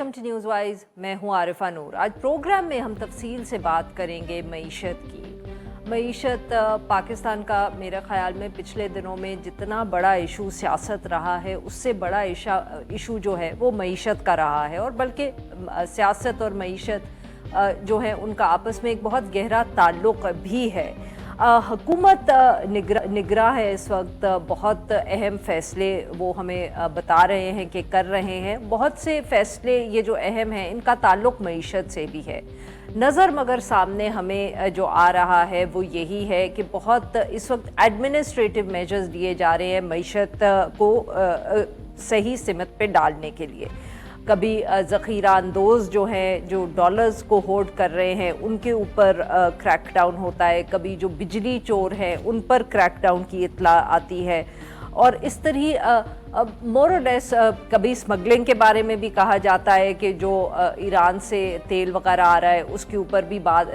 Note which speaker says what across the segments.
Speaker 1: Welcome to news wise. मैं हूं आरिफा नूर। आज प्रोग्राम में हम तफसील से बात करेंगे मईशत की। मईशत पाकिस्तान का मेरे ख़्याल में पिछले दिनों में जितना बड़ा इशू सियासत रहा है उससे बड़ा इशू जो है वो मईशत का रहा है, और बल्कि सियासत और मईशत जो है उनका आपस में एक बहुत गहरा ताल्लुक़ भी है। हुकूमत निगरां है इस वक्त, बहुत अहम फ़ैसले वो हमें बता रहे हैं कि कर रहे हैं। बहुत से फ़ैसले ये जो अहम हैं इनका ताल्लुक़ मईशत से भी है। नज़र मगर सामने हमें जो आ रहा है वो यही है कि बहुत इस वक्त एडमिनिस्ट्रेटिव मेजर्स लिए जा रहे हैं मईशत को सही सिमत पे डालने के लिए। कभी ज़ख़ीरा अंदोज़ जो हैं, जो डॉलर्स को होल्ड कर रहे हैं, उनके ऊपर क्रैकडाउन होता है। कभी जो बिजली चोर हैं उन पर क्रैकडाउन की इत्तला आती है। और इस तरह मोर और लेस कभी स्मगलिंग के बारे में भी कहा जाता है कि जो ईरान से तेल वगैरह आ रहा है उसके ऊपर भी बात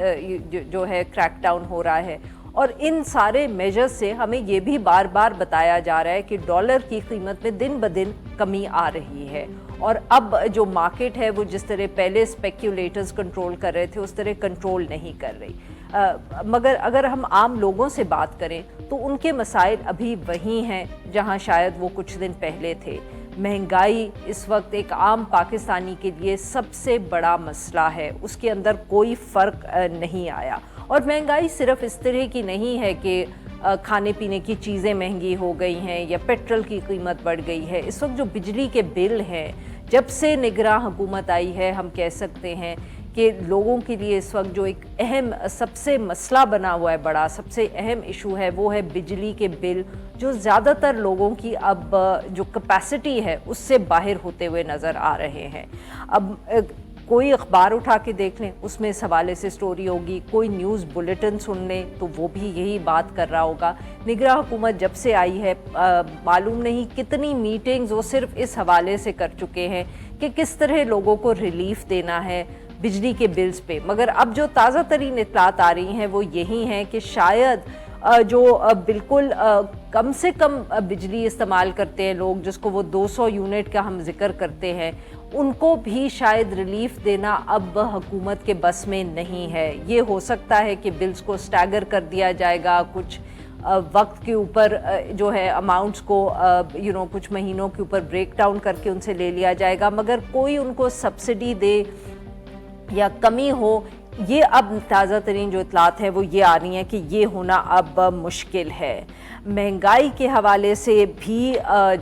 Speaker 1: जो है क्रैकडाउन हो रहा है। और इन सारे मेजर्स से हमें ये भी बार बार बताया जा रहा है कि डॉलर की कीमत में दिन ब दिन कमी आ रही है। और अब जो मार्केट है वो जिस तरह पहले स्पेक्यूलेटर्स कंट्रोल कर रहे थे उस तरह कंट्रोल नहीं कर रही। मगर अगर हम आम लोगों से बात करें तो उनके मसाइल अभी वही हैं जहां शायद वो कुछ दिन पहले थे। महंगाई इस वक्त एक आम पाकिस्तानी के लिए सबसे बड़ा मसला है, उसके अंदर कोई फ़र्क नहीं आया। और महंगाई सिर्फ इस तरह की नहीं है कि खाने पीने की चीज़ें महंगी हो गई हैं या पेट्रोल की कीमत बढ़ गई है। इस वक्त जो बिजली के बिल हैं, जब से निगरां हुकूमत आई है, हम कह सकते हैं कि लोगों के लिए इस वक्त जो एक अहम सबसे मसला बना हुआ है, बड़ा सबसे अहम इशू है, वो है बिजली के बिल, जो ज़्यादातर लोगों की अब जो कैपेसिटी है उससे बाहर होते हुए नज़र आ रहे हैं। अब कोई अखबार उठा के देख लें, उसमें इस हवाले से स्टोरी होगी। कोई न्यूज़ बुलेटिन सुन लें तो वो भी यही बात कर रहा होगा। निगरां हुकूमत जब से आई है मालूम नहीं कितनी मीटिंग्स वो सिर्फ इस हवाले से कर चुके हैं कि किस तरह लोगों को रिलीफ देना है बिजली के बिल्स पे। मगर अब जो ताज़ा तरीन इत्तलात आ रही हैं वो यही हैं कि शायद जो बिल्कुल कम से कम बिजली इस्तेमाल करते हैं लोग, जिसको वो 200 यूनिट का हम जिक्र करते हैं, उनको भी शायद रिलीफ देना अब हुकूमत के बस में नहीं है। ये हो सकता है कि बिल्स को स्टैगर कर दिया जाएगा, कुछ वक्त के ऊपर जो है अमाउंट्स को कुछ महीनों के ऊपर ब्रेक डाउन करके उनसे ले लिया जाएगा, मगर कोई उनको सब्सिडी दे या कमी हो, ये अब ताज़ा तरीन जो इत्तलात है वो ये आ रही हैं कि ये होना अब मुश्किल है। महंगाई के हवाले से भी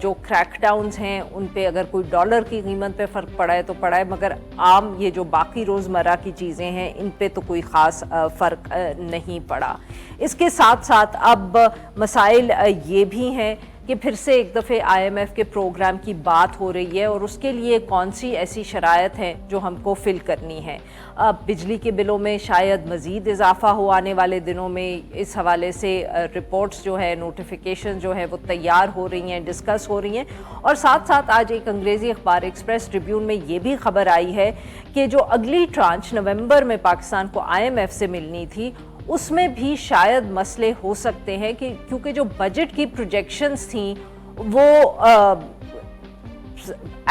Speaker 1: जो क्रैकडाउन्स हैं उन पे अगर कोई डॉलर की कीमत पे फ़र्क पड़ा है तो पड़ा है, मगर आम ये जो बाकी रोज़मर्रा की चीज़ें हैं इन पे तो कोई ख़ास फ़र्क नहीं पड़ा। इसके साथ साथ अब मसाइल ये भी हैं कि फिर से एक दफ़े IMF के प्रोग्राम की बात हो रही है और उसके लिए कौन सी ऐसी शराइत हैं जो हमको फ़िल करनी है। बिजली के बिलों में शायद मज़ीद इजाफ़ा हो आने वाले दिनों में। इस हवाले से रिपोर्ट्स जो है, नोटिफिकेशन जो है वो तैयार हो रही हैं, डिस्कस हो रही हैं। और साथ साथ आज एक अंग्रेज़ी अखबार एक्सप्रेस ट्रिब्यून में ये भी खबर आई है कि जो अगली ट्रांच नवंबर में पाकिस्तान को IMF से मिलनी थी उसमें भी शायद मसले हो सकते हैं कि क्योंकि जो बजट की प्रोजेक्शंस थी वो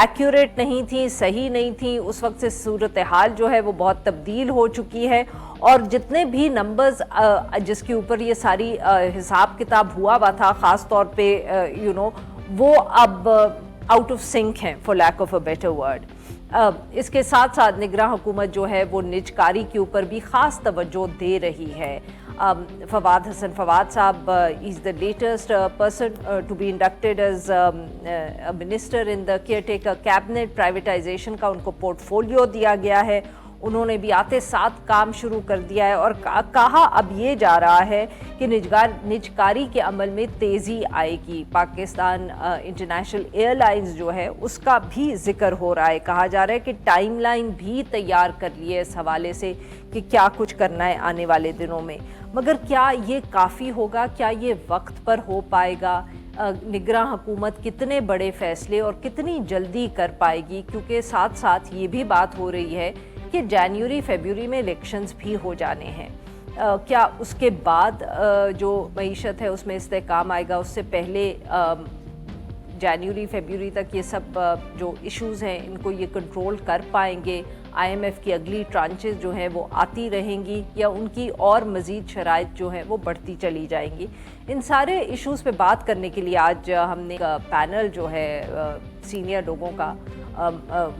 Speaker 1: एक्यूरेट नहीं थी, सही नहीं थी। उस वक्त से सूरत हाल जो है वो बहुत तब्दील हो चुकी है और जितने भी नंबर्स जिसके ऊपर ये सारी हिसाब किताब हुआ था, ख़ास तौर पे वो अब आउट ऑफ सिंक हैं, for lack of a better word. इसके साथ साथ निगरां हुकूमत जो है वो निजकारी के ऊपर भी ख़ास तवज्जो दे रही है। फवाद हसन फवाद साहब is the latest person to be inducted as a minister in the caretaker cabinet. Privatisation का उनको पोर्टफोलियो दिया गया है। उन्होंने भी आते साथ काम शुरू कर दिया है और कहा अब ये जा रहा है कि निजकारी के अमल में तेज़ी आएगी। पाकिस्तान इंटरनेशनल एयरलाइंस जो है उसका भी जिक्र हो रहा है। कहा जा रहा है कि टाइमलाइन भी तैयार कर ली है इस हवाले से कि क्या कुछ करना है आने वाले दिनों में। मगर क्या ये काफ़ी होगा? क्या ये वक्त पर हो पाएगा? निगरां हुकूमत कितने बड़े फ़ैसले और कितनी जल्दी कर पाएगी? क्योंकि साथ साथ ये भी बात हो रही है कि जनवरी फरवरी में इलेक्शंस भी हो जाने हैं। क्या उसके बाद जो मईशत है उसमें इस्तेहकाम आएगा? उससे पहले जनवरी फरवरी तक ये सब जो इश्यूज़ हैं इनको ये कंट्रोल कर पाएंगे? IMF की अगली ट्रांचेस जो हैं वो आती रहेंगी या उनकी और मज़ीद शराइत जो हैं वो बढ़ती चली जाएंगी? इन सारे इश्यूज़ पे बात करने के लिए आज हमने एक पैनल जो है सीनियर लोगों का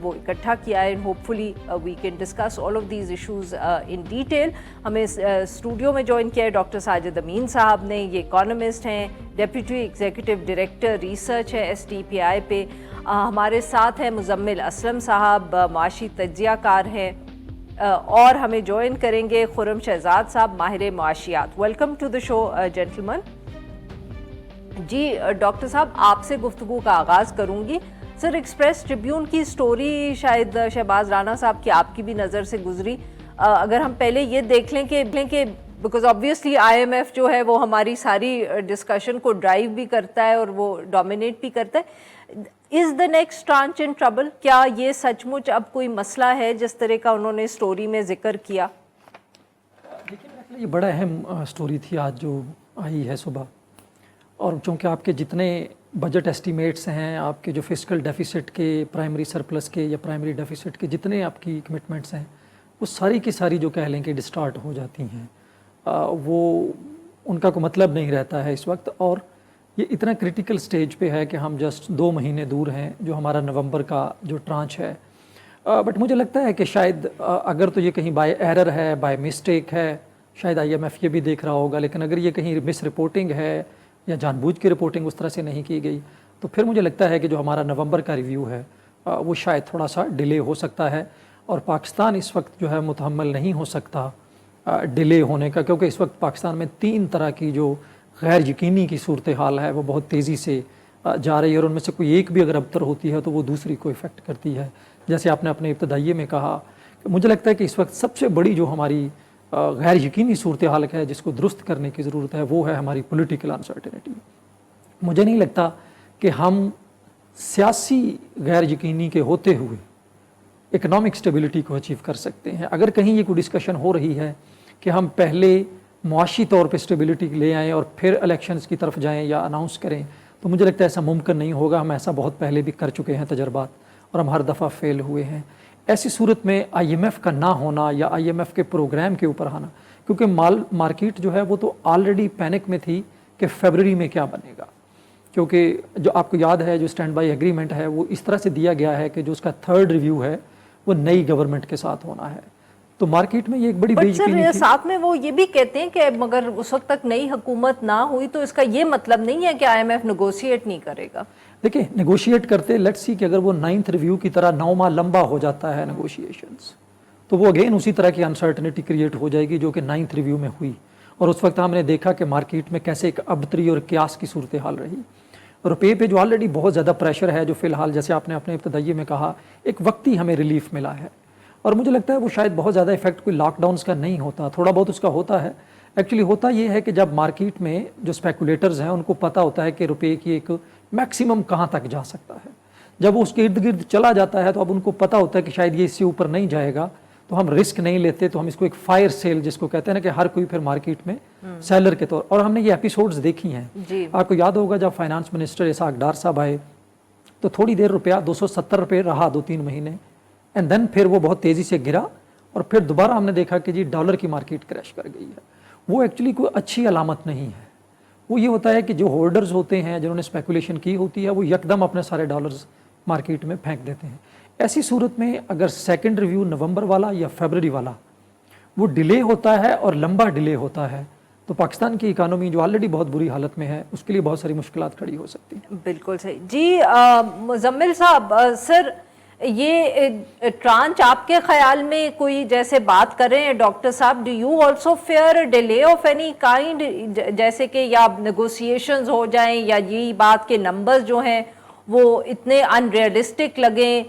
Speaker 1: वो इकट्ठा किया है. Hopefully we can discuss all of these issues in detail. हमें स्टूडियो में ज्वाइन किया है डॉक्टर साजिद अमीन साहब ने. ये इकोनॉमिस्ट हैं, डेप्यूटी एग्जीक्यूटिव डायरेक्टर रिसर्च है STPI पे. हमारे साथ हैं मुजम्मिल असलम साहब, माशी तज्जियाकार हैं, और हमें ज्वाइन करेंगे खुर्रम शहजाद साहब, माहिर मुआशियात. Welcome to the show gentleman. जी डॉक्टर साहब, आपसे गुफ्तगू का आगाज़ करूँगी. सर, एक्सप्रेस ट्रिब्यून की स्टोरी शायद शहबाज राना साहब की आपकी भी नज़र से गुजरी. अगर हम पहले ये देख लें कि बिकॉज ऑब्वियसली IMF जो है वो हमारी सारी डिस्कशन को ड्राइव भी करता है और वो डोमिनेट भी करता है. Is the next tranche in trouble? क्या ये सचमुच अब कोई मसला है जिस तरह का उन्होंने स्टोरी में जिक्र किया?
Speaker 2: देखिए, ये बड़ा अहम स्टोरी थी आज जो आई है सुबह. और चूँकि आपके जितने बजट एस्टीमेट्स हैं, आपके जो फिस्कल डेफिसिट के, प्राइमरी सरप्लस के या प्राइमरी डेफिसिट के जितने आपकी कमिटमेंट्स हैं, वो सारी की सारी जो कह लें कि डिस्टार्ट हो जाती हैं. वो उनका कोई मतलब नहीं रहता है इस वक्त. और ये इतना क्रिटिकल स्टेज पे है कि हम जस्ट 2 महीने दूर हैं जो हमारा नवंबर का जो ट्रांच है. बट मुझे लगता है कि शायद अगर तो ये कहीं बाय एरर है, बाय मिस्टेक है, शायद IMF ये भी देख रहा होगा. लेकिन अगर ये कहीं मिस रिपोर्टिंग है या जानबूझ के रिपोर्टिंग उस तरह से नहीं की गई, तो फिर मुझे लगता है कि जो हमारा नवंबर का रिव्यू है वो शायद थोड़ा सा डिले हो सकता है. और पाकिस्तान इस वक्त जो है मुतहम्मल नहीं हो सकता डिले होने का, क्योंकि इस वक्त पाकिस्तान में 3 तरह की जो गैर यकीनी की सूरत हाल है वो बहुत तेज़ी से जा रही है. और उनमें से कोई एक भी अगर अबतर होती है तो वो दूसरी को इफ़ेक्ट करती है. जैसे आपने अपने इब्तदाइये में कहा, मुझे लगता है कि इस वक्त सबसे बड़ी जो हमारी गैर यकीनी सूरत हाल है जिसको दुरुस्त करने की ज़रूरत है वो है हमारी पॉलिटिकल अनसर्टेनिटी. मुझे नहीं लगता कि हम सियासी गैर यकीनी के होते हुए इकनॉमिक स्टेबिलिटी को अचीव कर सकते हैं. अगर कहीं ये कोई डिस्कशन हो रही है कि हम पहले मुआशी तौर पे स्टेबिलिटी ले आएँ और फिर इलेक्शंस की तरफ जाएँ या अनाउंस करें, तो मुझे लगता है ऐसा मुमकिन नहीं होगा. हम ऐसा बहुत पहले भी कर चुके हैं तजर्बात, और हम हर दफ़ा फेल हुए हैं. ऐसी सूरत में IMF का ना होना या IMF के प्रोग्राम के ऊपर आना, क्योंकि मार्केट जो है वो तो ऑलरेडी पैनिक में थी कि फरवरी में क्या बनेगा. क्योंकि जो आपको याद है जो स्टैंड बाई एग्रीमेंट है वो इस तरह से दिया गया है कि जो उसका 3rd रिव्यू है वो नई गवर्नमेंट के साथ होना है. तो मार्केट में ये एक बड़ी बेयकीनी थी.
Speaker 1: साथ में वो ये भी कहते हैं कि मगर उस वक्त तक नई हुकूमत ना हुई तो इसका ये मतलब नहीं है कि IMF नेगोशिएट नहीं करेगा.
Speaker 2: देखिए, नेगोशिएट करते, लेट्स सी कि अगर वो 9th रिव्यू की तरह 9 माह लंबा हो जाता है नेगोशिएशंस, तो वो अगेन उसी तरह की अनसर्टनिटी क्रिएट हो जाएगी जो कि 9th रिव्यू में हुई. और उस वक्त हमने देखा कि मार्केट में कैसे एक अबतरी और क्यास की सूरत हाल रही. रुपये पे जो ऑलरेडी बहुत ज़्यादा प्रेशर है, जो फ़िलहाल जैसे आपने अपने इब्तदाइये में कहा एक वक्ती हमें रिलीफ मिला है. और मुझे लगता है वो शायद बहुत ज़्यादा इफेक्ट कोई लॉकडाउन्स का नहीं होता, थोड़ा बहुत उसका होता है. एक्चुअली होता ये है कि जब मार्केट में जो स्पेकुलेटर्स हैं उनको पता होता है कि रुपये की एक मैक्सिमम कहाँ तक जा सकता है. जब वो उसके इर्द गिर्द चला जाता है तो अब उनको पता होता है कि शायद ये इससे ऊपर नहीं जाएगा, तो हम रिस्क नहीं लेते. तो हम इसको एक फायर सेल जिसको कहते हैं ना कि हर कोई फिर मार्केट में सेलर के तौर. और हमने ये एपिसोड्स देखी हैं. आपको याद होगा जब फाइनेंस मिनिस्टर इसाक डार साहब आए तो थोड़ी देर रुपया 270 रुपये रहा 2-3 महीने, एंड देन फिर वो बहुत तेज़ी से गिरा और फिर दोबारा हमने देखा कि जी डॉलर की मार्केट क्रैश कर गई है. वो एक्चुअली कोई अच्छी अलामत नहीं है. वो ये होता है कि जो होल्डर्स होते हैं जिन्होंने स्पेकुलेशन की होती है वो यकदम अपने सारे डॉलर्स मार्केट में फेंक देते हैं. ऐसी सूरत में अगर 2nd रिव्यू नवंबर वाला या फरवरी वाला वो डिले होता है और लंबा डिले होता है तो पाकिस्तान की इकानमी जो ऑलरेडी बहुत बुरी हालत में है उसके लिए बहुत सारी मुश्किलात खड़ी हो सकती हैं.
Speaker 1: बिल्कुल सही. जी मुजम्मिल साहब, सर ये ट्रांच आपके ख्याल में कोई जैसे बात कर रहे हैं डॉक्टर साहब, do you also fair delay of any kind, जैसे कि या नेगोशिएशंस हो जाएं या यही बात के नंबर्स जो हैं वो इतने अनरियलिस्टिक लगें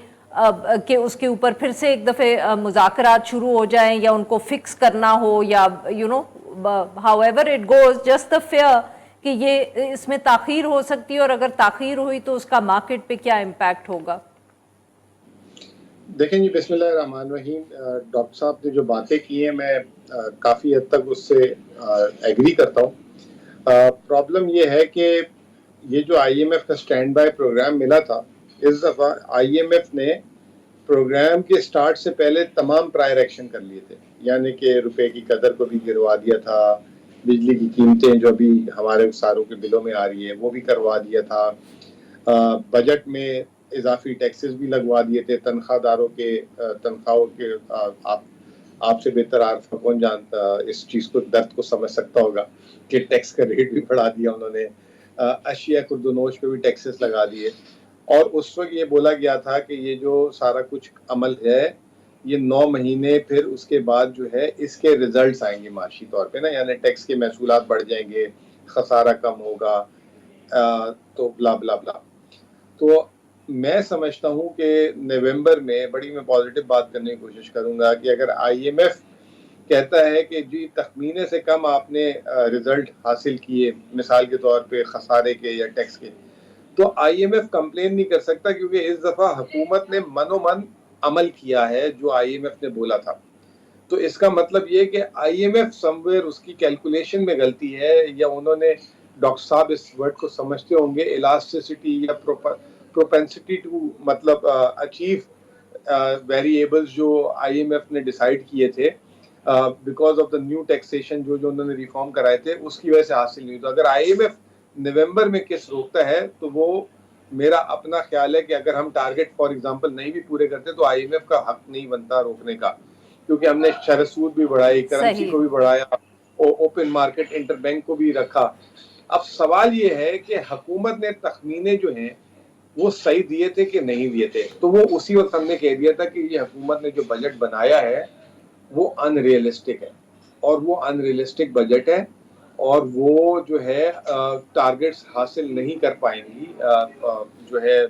Speaker 1: कि उसके ऊपर फिर से एक दफ़े मुज़ाकरात शुरू हो जाएं या उनको फिक्स करना हो या however it goes, just the fair कि ये इसमें ताख़ीर हो सकती है और अगर ताख़ीर हुई तो उसका मार्केट पे क्या इम्पैक्ट होगा?
Speaker 3: देखें जी, बिस्मिल्लाहिर्रहमानिर्रहीम. डॉक्टर साहब ने जो बातें की हैं मैं काफ़ी हद तक उससे एग्री करता हूँ. प्रॉब्लम ये है कि یہ جو آئی ایم ایف کا اسٹینڈ بائی پروگرام ملا تھا، اس دفعہ آئی ایم ایف نے پروگرام کے سٹارٹ سے پہلے تمام پرائر ایکشن کر لیے تھے، یعنی کہ روپے کی قدر کو بھی گروا دیا تھا، بجلی کی قیمتیں جو بھی ہمارے ساروں کے بلوں میں آ رہی ہے وہ بھی کروا دیا تھا، بجٹ میں اضافی ٹیکسز بھی لگوا دیے تھے تنخواہ داروں کے تنخواہوں کے۔ آپ سے بہتر عارف کون جانتا اس چیز کو، درد کو سمجھ سکتا ہوگا کہ ٹیکس کا ریٹ بھی بڑھا دیا انہوں نے، اشیاء خردونوش پہ بھی ٹیکسز لگا دیے، اور اس وقت یہ بولا گیا تھا کہ یہ جو سارا کچھ عمل ہے یہ 9 مہینے پھر اس کے بعد جو ہے اس کے ریزلٹس آئیں گے معاشی طور پہ نا، یعنی ٹیکس کے محصولات بڑھ جائیں گے، خسارہ کم ہوگا، تو بلا بلا بلا۔ تو میں سمجھتا ہوں کہ نومبر میں بڑی میں پازیٹیو بات کرنے کی کوشش کروں گا کہ اگر آئی ایم ایف کہتا ہے کہ جی تخمینے سے کم آپ نے ریزلٹ حاصل کیے، مثال کے طور پہ خسارے کے یا ٹیکس کے، تو آئی ایم ایف کمپلین نہیں کر سکتا، کیونکہ اس دفعہ حکومت نے من و من عمل کیا ہے جو آئی ایم ایف نے بولا تھا۔ تو اس کا مطلب یہ کہ I M F somewhere اس کی کیلکولیشن میں غلطی ہے، یا انہوں نے، ڈاکٹر صاحب اس ورڈ کو سمجھتے ہوں گے، الاسٹیسٹی یا پروپینسٹی ٹو مطلب اچیو ویریبلز جو آئی ایم ایف نے ڈیسائیڈ کیے تھے because of the new taxation جو انہوں نے ریفارم کرائے تھے، اس کی وجہ سے حاصل نہیں ہوتا۔ اگر آئی ایم ایف نومبر میں کس روکتا ہے تو وہ میرا اپنا خیال ہے کہ اگر ہم ٹارگٹ فار ایگزامپل نہیں بھی پورے کرتے تو آئی ایم ایف کا حق نہیں بنتا روکنے کا، کیونکہ ہم نے شرح سود بھی بڑھائی، کرنسی کو بھی بڑھایا، اوپن مارکیٹ انٹر بینک کو بھی رکھا۔ اب سوال یہ ہے کہ حکومت نے تخمینے جو ہیں وہ صحیح دیے تھے کہ نہیں دیے تھے، تو وہ اسی وقت ہم نے کہہ دیا تھا کہ یہ حکومت نے جو بجٹ بنایا ہے وہ ان ریئلسٹک ہے، اور وہ ان ریئلسٹک بجٹ ہے، اور وہ جو ہے ٹارگٹس حاصل نہیں کر پائیں گی، جو ہے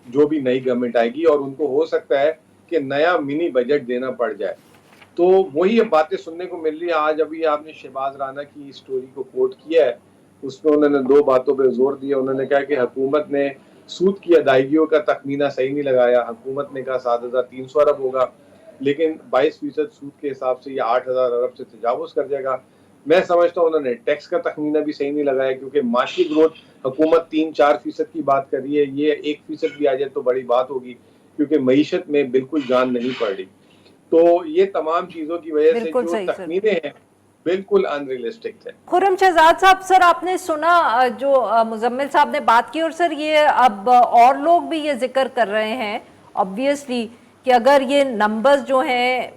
Speaker 3: جو بھی نئی گورنمنٹ آئے گی، اور ان کو ہو سکتا ہے کہ نیا منی بجٹ دینا پڑ جائے۔ تو وہی اب باتیں سننے کو مل رہی ہیں۔ آج ابھی آپ نے شہباز رانا کی اسٹوری کو کوٹ کیا ہے، اس میں انہوں نے 2 باتوں پہ زور دیا۔ انہوں نے کہا کہ حکومت نے سود کی ادائیگیوں کا تخمینہ صحیح نہیں لگایا، حکومت نے کہا 7,300 ارب ہوگا، لیکن 22% سود کے حساب سے یہ 8,000 ارب سے تجاوز کر جائے گا۔ میں سمجھتا ہوں انہوں نے ٹیکس کا تخمینہ بھی صحیح نہیں لگایا، کیونکہ معاشی گروتھ حکومت 3-4% کی بات کر رہی ہے، یہ 1% بھی آ جائے تو بڑی بات ہوگی، کیونکہ معیشت میں بالکل جان نہیں پڑ رہی۔ تو یہ تمام چیزوں کی وجہ سے جو تخمینے ہیں بالکل ان ریئلسٹک تھے۔
Speaker 1: خرم شہزاد صاحب، سر آپ نے سنا جو مزمل صاحب نے بات کی، اور سر یہ اب اور لوگ بھی یہ ذکر کر رہے ہیں obviously کہ اگر یہ نمبرز جو ہیں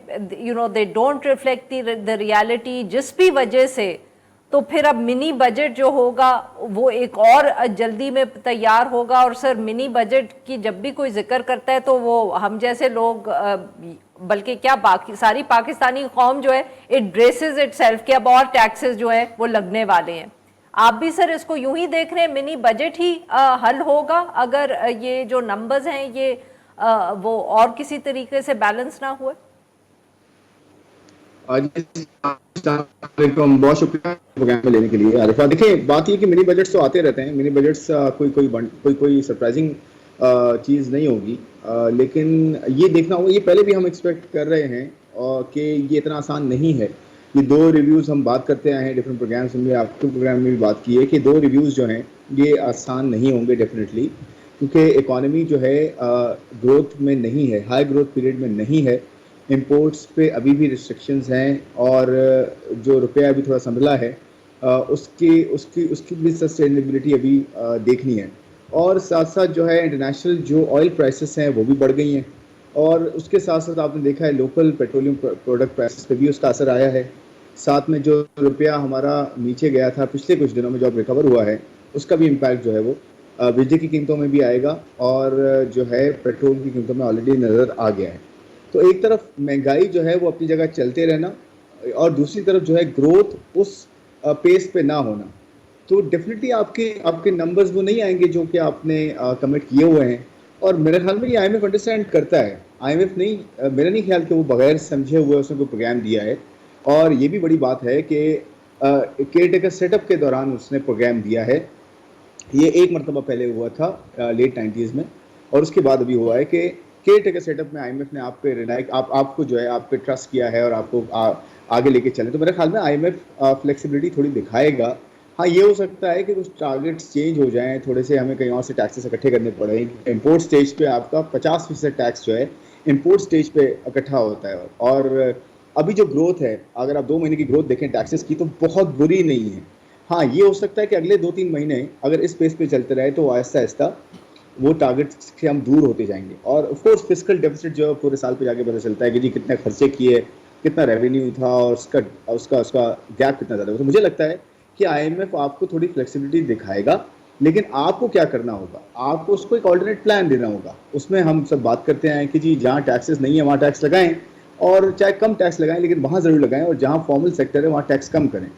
Speaker 1: they don't reflect the reality جس بھی وجہ سے، تو پھر اب منی بجٹ جو ہوگا وہ ایک اور جلدی میں تیار ہوگا۔ اور سر منی بجٹ کی جب بھی کوئی ذکر کرتا ہے تو وہ ہم جیسے لوگ، بلکہ کیا باقی ساری پاکستانی قوم جو ہے اٹ بریسز اٹ سیلف کہ اب اور ٹیکسز جو ہے وہ لگنے والے ہیں۔ آپ بھی سر اس کو یوں ہی دیکھ رہے ہیں، منی بجٹ ہی حل ہوگا اگر یہ جو نمبرز ہیں یہ وہ اور کسی طریقے سے بیلنس نہ ہوئے؟
Speaker 4: بہت شکریہ پروگرام میں لینے کے لیے عارفہ۔ دیکھیں بات یہ کہ منی بجٹس تو آتے رہتے ہیں، منی بجٹس کوئی سرپرائزنگ چیز نہیں ہوگی، لیکن یہ دیکھنا ہوگا، یہ پہلے بھی ہم ایکسپیکٹ کر رہے ہیں کہ یہ اتنا آسان نہیں ہے۔ یہ 2 ریویوز ہم بات کرتے آئے ہیں ڈفرینٹ پروگرامس میں، آپ کے پروگرام میں بھی بات کی ہے کہ 2 ریویوز جو ہیں یہ آسان نہیں ہوں گے ڈیفینیٹلی، کیونکہ اکانومی جو ہے گروتھ میں نہیں ہے، ہائی گروتھ پیریڈ میں نہیں ہے، امپورٹس پہ ابھی بھی ریسٹرکشنز ہیں، اور جو روپیہ ابھی تھوڑا سنبھلا ہے اس کی بھی سسٹینیبلٹی ابھی دیکھنی ہے، اور ساتھ ساتھ جو ہے انٹرنیشنل جو آئل پرائسز ہیں وہ بھی بڑھ گئی ہیں، اور اس کے ساتھ ساتھ آپ نے دیکھا ہے لوکل پیٹرولیم پروڈکٹ پرائسز پہ بھی اس کا اثر آیا ہے، ساتھ میں جو روپیہ ہمارا نیچے گیا تھا پچھلے کچھ دنوں میں جو اب ریکور ہوا ہے اس کا بھی امپیکٹ جو ہے وہ بجلی کی قیمتوں میں بھی آئے گا، اور جو ہے پیٹرول کی قیمتوں میں آلریڈی نظر آ گیا ہے۔ تو ایک طرف مہنگائی جو ہے وہ اپنی جگہ چلتے رہنا، اور دوسری طرف جو ہے گروتھ اس پیس پہ نہ ہونا، تو ڈیفینیٹلی آپ کے نمبرز وہ نہیں آئیں گے جو کہ آپ نے کمٹ کیے ہوئے ہیں، اور میرے خیال میں یہ آئی ایم ایف انڈرسٹینڈ کرتا ہے۔ آئی ایم ایف نہیں، میرا نہیں خیال کہ وہ بغیر سمجھے ہوئے اس نے کوئی پروگرام دیا ہے، اور یہ بھی بڑی بات ہے کہ کیئر ٹیکر سیٹ اپ کے دوران اس نے پروگرام دیا ہے۔ یہ ایک مرتبہ پہلے ہوا تھا لیٹ 90s میں، اور اس کے بعد ابھی ہوا ہے کہ کیئر ٹیکر سیٹ اپ میں آئی ایم ایف نے آپ پہ آپ کو جو ہے آپ پہ ٹرسٹ کیا ہے اور آپ کو آگے لے کے چلیں۔ تو میرے خیال میں آئی ایم ایف فلیکسیبلٹی تھوڑی دکھائے گا، हाँ, ये हो सकता है कि कुछ टारगेट्स चेंज हो जाएं, थोड़े से हमें कहीं और से टैक्सेस इकट्ठे करने पड़े। इंपोर्ट स्टेज पे आपका 50% टैक्स जो है इंपोर्ट स्टेज पे इकट्ठा होता है, और अभी जो ग्रोथ है, अगर आप 2 महीने की ग्रोथ देखें टैक्सेस की, तो बहुत बुरी नहीं है। हाँ, ये हो सकता है कि अगले 2-3 महीने अगर इस पेस पे चलते रहे तो आहिस्ता आहिस्ता वो टारगेट से हम दूर होते जाएंगे। और ऑफ कोर्स फिस्कल डेफिसिट जो है पूरे साल पे जाके पता चलता है कि जी कितने खर्चे किए, कितना रेवेन्यू था, और उसका उसका उसका गैप कितना ज़्यादा है। तो मुझे लगता है कि आईएमएफ आपको थोड़ी फ्लेक्सिबिलिटी दिखाएगा, लेकिन आपको क्या करना होगा, आपको उसको एक ऑल्टरनेट प्लान देना होगा। उसमें हम सब बात करते हैं कि जी जहाँ टैक्सेस नहीं है वहाँ टैक्स लगाएं, और चाहे कम टैक्स लगाएं लेकिन वहाँ ज़रूर लगाएं, और जहाँ फॉर्मल सेक्टर है वहाँ टैक्स कम करें।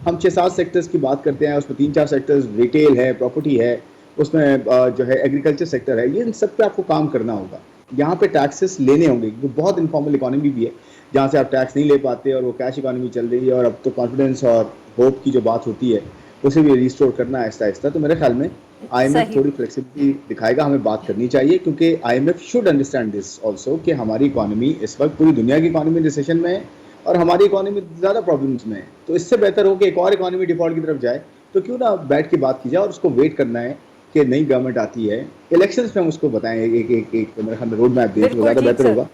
Speaker 4: हम 6-7 सेक्टर्स की बात करते हैं, उसमें 3-4 सेक्टर्स रिटेल है, प्रॉपर्टी है, उसमें जो है एग्रीकल्चर सेक्टर है, ये इन सब पे आपको काम करना होगा। यहाँ पे टैक्सेस लेने होंगे, क्योंकि बहुत इनफॉर्मल इकोनॉमी भी है जहाँ से आप टैक्स नहीं ले पाते, और वो कैश इकोनॉमी चल रही है, और अब तो कॉन्फिडेंस और होप की जो बात होती है उसे भी रिस्टोर करना आहिस्ता आहिस्ता। तो मेरे ख्याल में आईएमएफ
Speaker 1: सही।
Speaker 4: थोड़ी फ्लेक्सिबिलिटी दिखाएगा, हमें बात करनी चाहिए, क्योंकि IMF should understand this also कि हमारी इकोनॉमी इस वक्त पूरी दुनिया की इकोनॉमी रिसेशन में है, और हमारी इकोनॉमी ज़्यादा प्रॉब्लम्स में है। तो इससे बेहतर हो कि एक और इकोनॉमी डिफॉल्ट की तरफ जाए, तो क्यों ना बैठ के बात की जाए, और उसको वेट करना है कि नई गवर्नमेंट आती है, इलेक्शंस में हम उसको बताएं, एक मेरे ख्याल में रोड मैप दें तो
Speaker 1: बिल्कुल
Speaker 4: ज़्यादा
Speaker 1: ठीक
Speaker 4: बेहतर
Speaker 1: सर।
Speaker 4: होगा।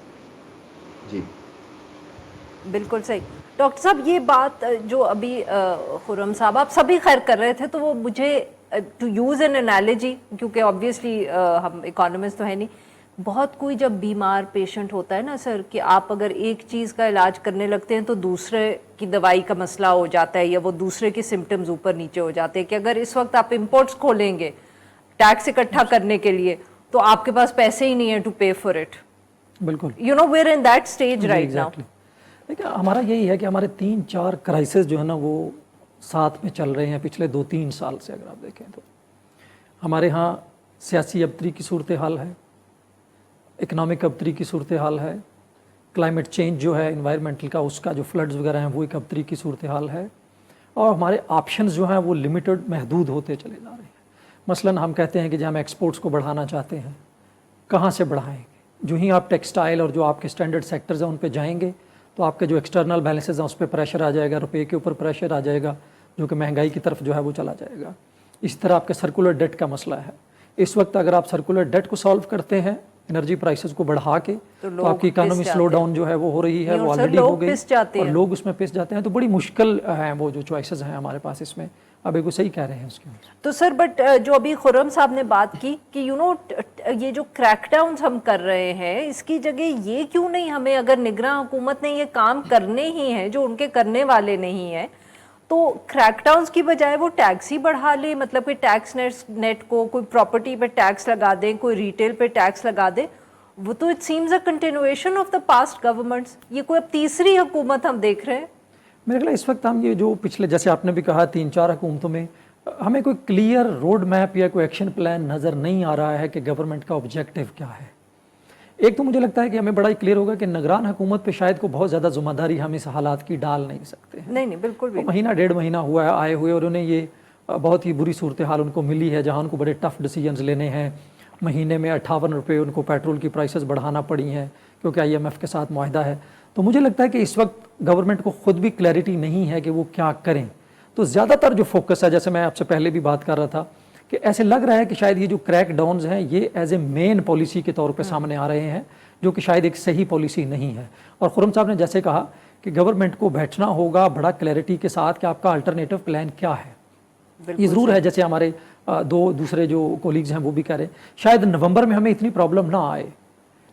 Speaker 4: जी
Speaker 1: बिल्कुल सही। डॉक्टर साहब, ये बात जो अभी खुर्रम साहब आप सभी खैर कर रहे थे, तो वो मुझे टू यूज़ एन एनालॉजी, क्योंकि ऑब्वियसली हम इकोनॉमिस्ट तो है नहीं, बहुत कोई जब बीमार पेशेंट होता है ना सर, कि आप अगर एक चीज़ का इलाज करने लगते हैं तो दूसरे की दवाई का मसला हो जाता है, या वो दूसरे के सिम्टम्स ऊपर नीचे हो जाते हैं। कि अगर इस वक्त आप इम्पोर्ट्स खोलेंगे टैक्स इकट्ठा करने के लिए, तो आपके पास पैसे ही नहीं है टू पे फॉर इट।
Speaker 2: बिल्कुल
Speaker 1: you know, we're in that stage right now.
Speaker 2: Exactly. देखिए, हमारा यही है कि हमारे 3-4 क्राइसिस जो है ना वो साथ में चल रहे हैं पिछले 2-3 साल से। अगर आप देखें तो हमारे यहाँ सियासी अबतरी की सूरत हाल है, इकनॉमिक अबतरी की सूरत हाल है, क्लाइमेट चेंज जो है इन्वायरमेंटल का, उसका जो फ्लड्स वगैरह हैं वो एक अबतरी की सूरत हाल है, और हमारे ऑप्शंस जो हैं वो लिमिटेड, महदूद होते चले जा रहे हैं। मसलन हम कहते हैं कि जब हम एक्सपोर्ट्स को बढ़ाना चाहते हैं, कहाँ से बढ़ाएंगे? जो ही आप टेक्सटाइल और जो आपके स्टैंडर्ड सेक्टर्स हैं उन पे जाएंगे तो आपके जो एक्सटर्नल बैलेंसेज हैं उस पर प्रेशर आ जाएगा, रुपये के ऊपर प्रेशर आ जाएगा, जो कि महंगाई की तरफ जो है वो चला जाएगा। इस तरह आपके सर्कुलर डेट का मसला है। इस वक्त अगर आप सर्कुलर डेट को सॉल्व करते हैं एनर्जी प्राइसेस को बढ़ा के, तो आपकी इकोनॉमी स्लो डाउन जो है वो हो रही है, वो ऑलरेडी हो गई, और लोग उसमें पिस जाते हैं। तो बड़ी मुश्किल है वो जो चॉइसेस हैं हमारे पास इसमें। अब एक सही कह रहे हैं उसके।
Speaker 1: तो सर, बट जो अभी खुर्रम साहब ने बात की कि यू नो ये जो क्रैकडाउन हम कर रहे हैं, इसकी जगह ये क्यों नहीं, हमें अगर निगरान हुकूमत ने ये काम करने ही हैं जो उनके करने वाले नहीं हैं, तो क्रैकडाउन्स की बजाय वो टैक्स ही बढ़ा ले। मतलब कि टैक्स नेट को कोई प्रॉपर्टी पे टैक्स लगा दें, कोई रिटेल पे टैक्स लगा दें। वो तो it seems a continuation of the past governments. ये कोई अब तीसरी हुकूमत हम देख रहे हैं।
Speaker 2: मेरे ख्याल इस वक्त हम ये जो पिछले, जैसे आपने भी कहा, 3-4 हुकूमतों में हमें कोई क्लियर रोड मैप या कोई एक्शन प्लान नज़र नहीं आ रहा है कि गवर्नमेंट का ऑब्जेक्टिव क्या है। एक तो मुझे लगता है कि हमें बड़ा ही क्लियर होगा कि निगरान हुकूमत पे शायद को बहुत ज़्यादा जिम्मेदारी हम इस हालात की डाल नहीं सकते हैं।
Speaker 1: नहीं बिल्कुल भी।
Speaker 2: तो महीना 1.5 महीना हुआ है आए हुए, और उन्हें ये बहुत ही बुरी सूरत हाल उनको मिली है, जहाँ उनको बड़े टफ डिसीजंस लेने हैं। महीने में 58 रुपये उनको पेट्रोल की प्राइसेस बढ़ाना पड़ी हैं, क्योंकि IMF के साथ मुआहदा है। तो मुझे लगता है कि इस वक्त गवर्नमेंट को खुद भी क्लैरिटी नहीं है कि वो क्या करें। तो ज़्यादातर जो फोकस है, जैसे मैं आपसे पहले भी बात कर रहा था, कि ऐसे लग रहा है कि शायद ये जो क्रैक डाउन्स हैं ये एज ए मेन पॉलिसी के तौर पे सामने आ रहे हैं, जो कि शायद एक सही पॉलिसी नहीं है। और खुर्रम साहब ने जैसे कहा कि गवर्नमेंट को बैठना होगा बड़ा क्लैरिटी के साथ कि आपका अल्टरनेटिव प्लान क्या है। ये ज़रूर है, जैसे हमारे दो दूसरे जो कोलीग्स हैं वो भी कह रहे हैं, शायद नवंबर में हमें इतनी प्रॉब्लम ना आए,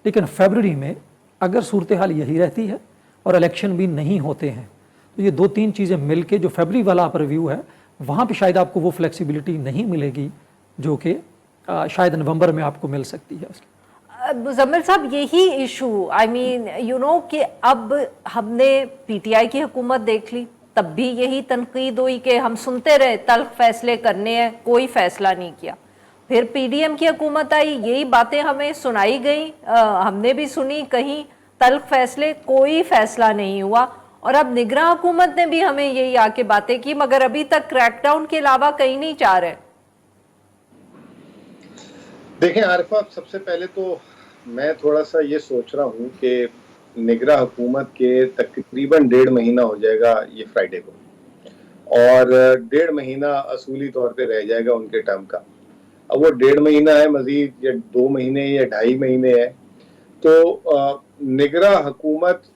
Speaker 2: लेकिन फरवरी में अगर सूरत हाल यही रहती है और इलेक्शन भी नहीं होते हैं, तो ये 2-3 चीज़ें मिलके जो फरवरी वाला आप रिव्यू है, वहाँ पे शायद आपको वो फ्लेक्सिबिलिटी नहीं मिलेगी जो कि शायद नवंबर में आपको मिल सकती है।
Speaker 1: मुज़म्मिल साहब, यही issue, I mean you know, कि अब हमने PTI की हुकूमत देख ली, तब भी यही तनकीद हुई कि हम सुनते रहे, तल्ख फैसले करने हैं, कोई फैसला नहीं किया। फिर PDM की हुकूमत आई, यही बातें हमें सुनाई गई, हमने भी सुनी, कहीं तल्ख फैसले, कोई फैसला नहीं हुआ। और अब निगरान हुकूमत ने भी हमें यही आके बातें की, मगर अभी तक क्रैकडाउन के अलावा कहीं नहीं जा रहे।
Speaker 3: देखें आरिफा, सबसे पहले तो मैं थोड़ा सा ये सोच रहा हूँ कि निगरान हुकूमत के तकरीबन 1.5 महीना हो जाएगा ये फ्राइडे को, اور 1.5 مہینہ اصولی طور پہ رہ جائے گا ان کے ٹرم کا. اب وہ 1.5 مہینہ ہے مزید یا 2 مہینے یا 2.5 مہینے ہے, تو نگراں حکومت